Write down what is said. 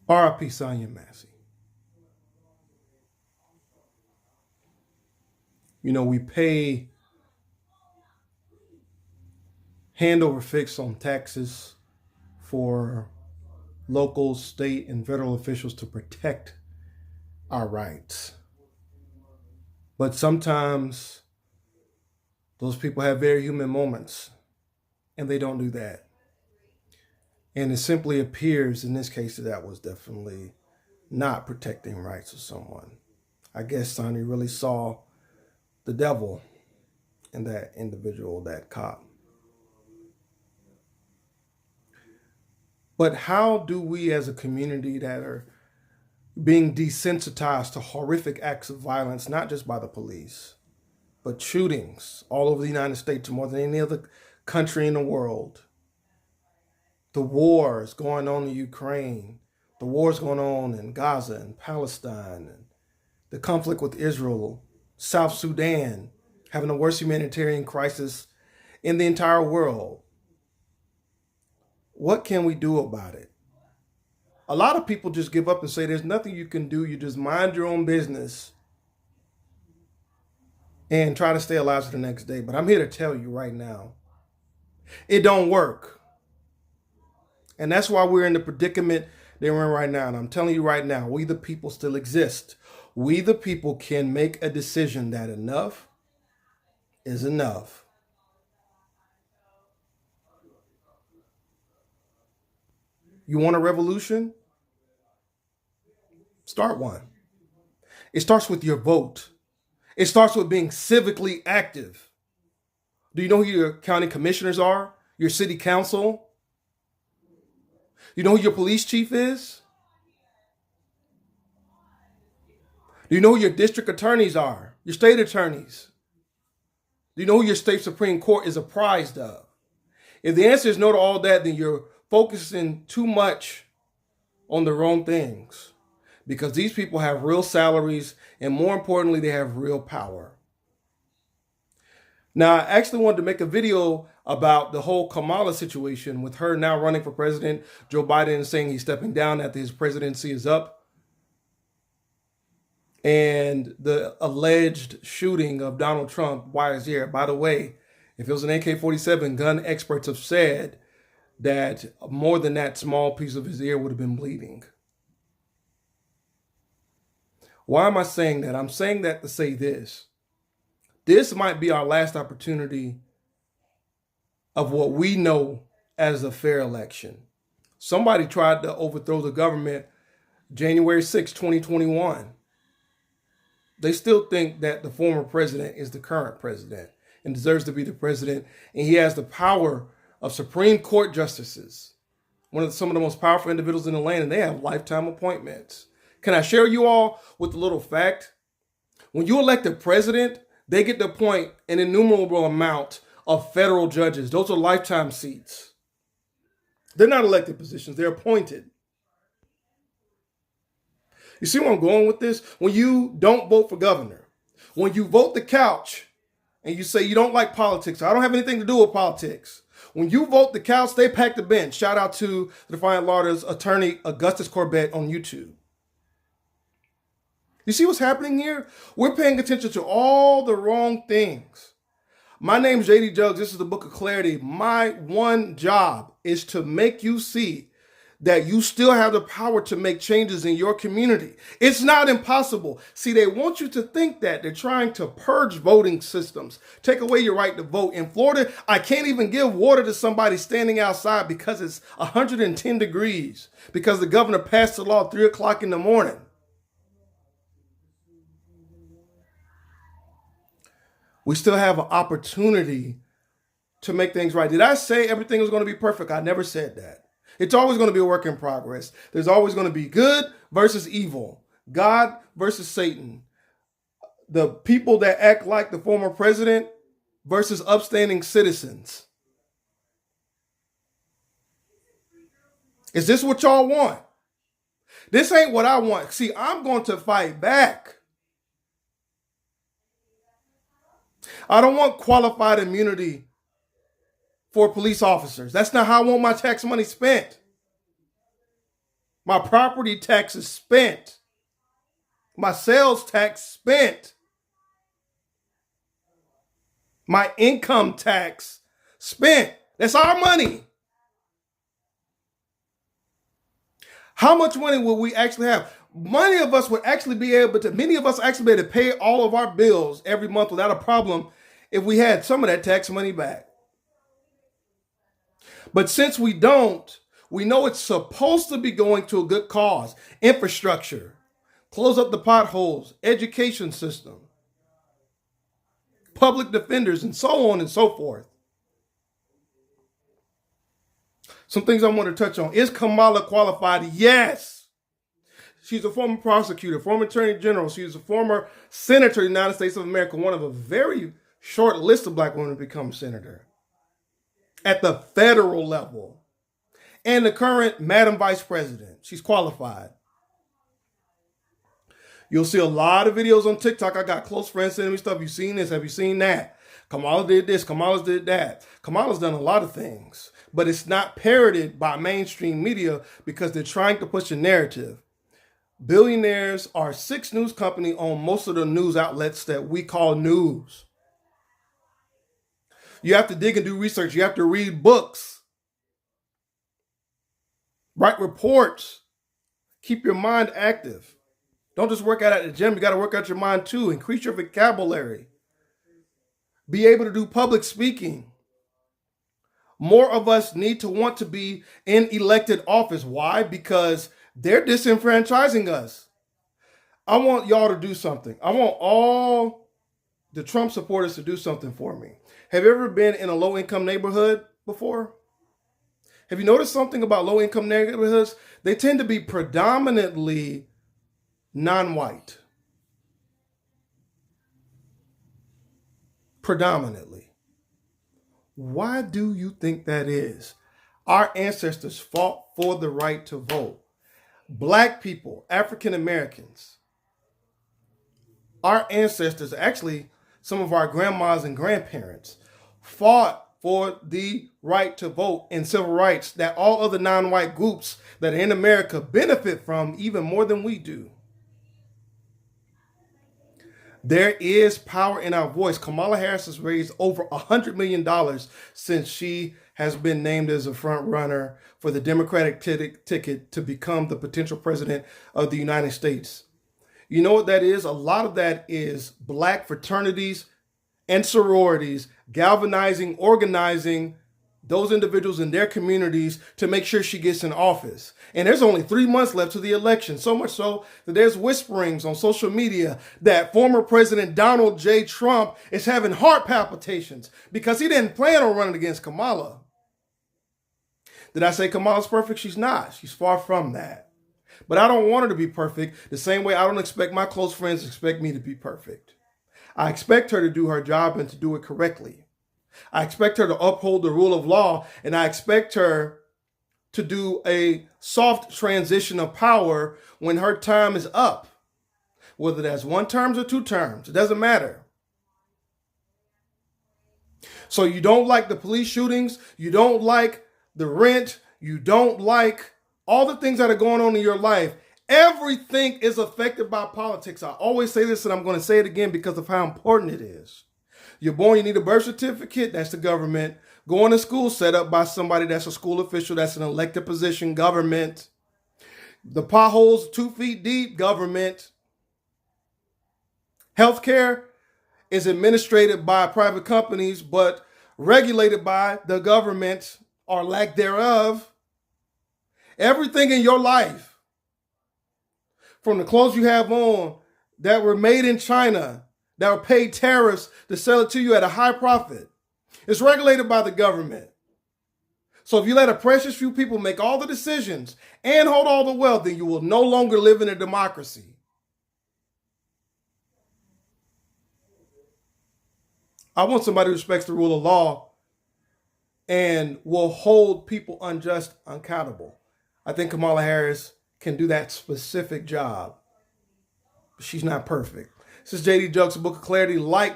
R.I.P. Sonia Massey. You know, we pay hand over fist on taxes for local, state, and federal officials to protect our rights. But sometimes those people have very human moments, and they don't do that. And it simply appears in this case that was definitely not protecting rights of someone. I guess Sonny really saw the devil in that individual, that cop. But how do we as a community that are being desensitized to horrific acts of violence, not just by the police, but shootings all over the United States more than any other country in the world, the wars going on in Ukraine, the wars going on in Gaza and Palestine, and the conflict with Israel, South Sudan, having the worst humanitarian crisis in the entire world. What can we do about it? A lot of people just give up and say there's nothing you can do. You just mind your own business and try to stay alive to the next day. But I'm here to tell you right now, it don't work. And that's why we're in the predicament that we're in right now. And I'm telling you right now, we the people still exist. We the people can make a decision that enough is enough. You want a revolution? Start one. It starts with your vote. It starts with being civically active. Do you know who your county commissioners are? Your city council? You know who your police chief is? Do you know who your district attorneys are? Your state attorneys? Do you know who your state Supreme Court is apprised of? If the answer is no to all that, then you're focusing too much on the wrong things, because these people have real salaries, and more importantly, they have real power. Now, I actually wanted to make a video about the whole Kamala situation with her now running for president, Joe Biden saying he's stepping down after his presidency is up, and the alleged shooting of Donald Trump while he's here. By the way, if it was an AK-47, gun experts have said that more than that small piece of his ear would have been bleeding. Why am I saying that? I'm saying that to say this. This might be our last opportunity of what we know as a fair election. Somebody tried to overthrow the government January 6, 2021. They still think that the former president is the current president and deserves to be the president, and he has the power of Supreme Court justices, some of the most powerful individuals in the land, and they have lifetime appointments. Can I share you all with a little fact? When you elect a president, they get to appoint an innumerable amount of federal judges. Those are lifetime seats. They're not elected positions, they're appointed. You see where I'm going with this? When you don't vote for governor, when you vote the couch and you say you don't like politics, I don't have anything to do with politics. When you vote the couch, they pack the bench. Shout out to the Defiant Lauders attorney Augustus Corbett on YouTube. You see what's happening here? We're paying attention to all the wrong things. My name's JD Jugs. This is the Book of Clarity. My one job is to make you see that you still have the power to make changes in your community. It's not impossible. See, they want you to think that. They're trying to purge voting systems, take away your right to vote. In Florida, I can't even give water to somebody standing outside because it's 110 degrees, because the governor passed the law at 3 o'clock in the morning. We still have an opportunity to make things right. Did I say everything was going to be perfect? I never said that. It's always going to be a work in progress. There's always going to be good versus evil, God versus Satan, the people that act like the former president versus upstanding citizens. Is this what y'all want? This ain't what I want. See, I'm going to fight back. I don't want qualified immunity for police officers. That's not how I want my tax money spent. My property tax is spent. My sales tax spent. My income tax spent. That's our money. How much money will we actually have? Many of us would actually be able to pay all of our bills every month without a problem if we had some of that tax money back. But since we don't, we know it's supposed to be going to a good cause, infrastructure, close up the potholes, education system, public defenders, and so on and so forth. Some things I want to touch on. Is Kamala qualified? Yes. She's a former prosecutor, former attorney general. She's a former senator of the United States of America, one of a very short list of black women to become senator at the federal level. And the current Madam Vice President. She's qualified. You'll see a lot of videos on TikTok. I got close friends sending me stuff. Have you seen this? Have you seen that? Kamala did this. Kamala did that. Kamala's done a lot of things, but it's not parroted by mainstream media because they're trying to push a narrative. Billionaires are 6 news companies on most of the news outlets that we call news. You have to dig and do research. You have to read books, write reports, keep your mind active. Don't just work out at the gym. You got to work out your mind too. Increase your vocabulary. Be able to do public speaking. More of us need to want to be in elected office. Why? Because they're disenfranchising us. I want y'all to do something. I want all the Trump supporters to do something for me. Have you ever been in a low-income neighborhood before? Have you noticed something about low-income neighborhoods? They tend to be predominantly non-white. Predominantly. Why do you think that is? Our ancestors fought for the right to vote. Black people, African Americans, our ancestors, actually some of our grandmas and grandparents, fought for the right to vote and civil rights that all other non-white groups that are in America benefit from even more than we do. There is power in our voice. Kamala Harris has raised over $100 million since she has been named as a front runner for the Democratic ticket to become the potential president of the United States. You know what that is? A lot of that is black fraternities and sororities galvanizing, organizing those individuals in their communities to make sure she gets in office. And there's only 3 months left to the election, so much so that there's whisperings on social media that former President Donald J. Trump is having heart palpitations because he didn't plan on running against Kamala. Did I say Kamala's perfect? She's not. She's far from that. But I don't want her to be perfect the same way I don't expect my close friends to expect me to be perfect. I expect her to do her job and to do it correctly. I expect her to uphold the rule of law, and I expect her to do a soft transition of power when her time is up. Whether that's 1 term or 2 terms, it doesn't matter. So you don't like the police shootings, you don't like the rent, you don't like all the things that are going on in your life. Everything is affected by politics. I always say this, and I'm going to say it again because of how important it is. You're born, you need a birth certificate, that's the government. Going to school set up by somebody that's a school official, that's an elected position, government. The potholes 2 feet deep, government. Healthcare is administrated by private companies, but regulated by the government or lack thereof. Everything in your life, from the clothes you have on that were made in China, that were paid tariffs to sell it to you at a high profit, it's regulated by the government. So if you let a precious few people make all the decisions and hold all the wealth, then you will no longer live in a democracy. I want somebody who respects the rule of law and will hold people unjust accountable. I think Kamala Harris can do that specific job. But she's not perfect. This is JD Jokes, a Book of Clarity. Like,